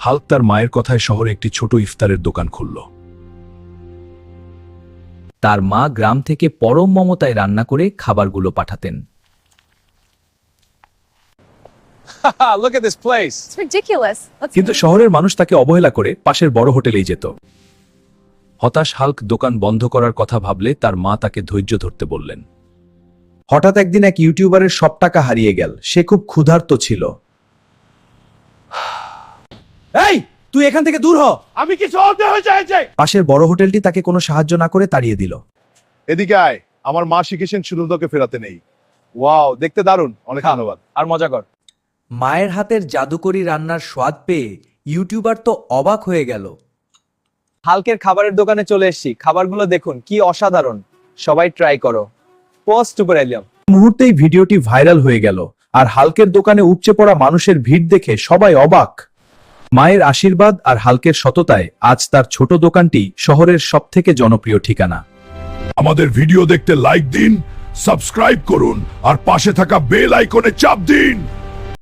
Hulk তার মায়ের কথায় শহরে একটি ছোট ইফতারের দোকান খুলল। তার মা গ্রাম থেকে পরম মমতায় রান্না করে খাবারগুলো পাঠাতেন। Look at this place. It's ridiculous. কিন্তু শহরের মানুষ তাকে অবহেলা করে পাশের বড় হোটেলেই যেত। হতাশ হাল্ক দোকান বন্ধ করার কথা ভাবলে তার মা তাকে ধৈর্য ধরতে বললেন। হঠাৎ একদিন এক ইউটিউবারের সব টাকা হারিয়ে গেল। সে খুব ক্ষুধার্ত ছিল। এই, তুই এখান থেকে দূর হ। আমি কিছু হতে হয়েছে। পাশের বড় হোটেলটি তাকে কোনো সাহায্য না করে তাড়িয়ে দিল। এদিকে আয়, আমার মা শিখেছেন শুধু তোকে ফেরাতে নেই। ওয়াও, দেখতে দারুণ, অনেক ধন্যবাদ। আর মজা কর। মায়ের হাতের জাদুকরি রান্নার স্বাদ পেয়ে ইউটিউবার তো অবাক হয়ে গেল। হালকের খাবারের দোকানে চলে এসেছি। খাবারগুলো দেখুন কি অসাধারণ, সবাই ট্রাই করো। পোস্ট করে এলাম। মুহূর্তেই ভিডিওটি ভাইরাল হয়ে গেল, আর হাল্কের দোকানে উপচে পড়া মানুষের ভিড় দেখে সবাই অবাক। মায়ের আশীর্বাদ আর হাল্কের সততায় আজ তার ছোট দোকানটি শহরের সবথেকে জনপ্রিয় ঠিকানা। আমাদের ভিডিও দেখতে লাইক দিন, সাবস্ক্রাইব করুন আর পাশে থাকা বেল আইকনে চাপ দিন।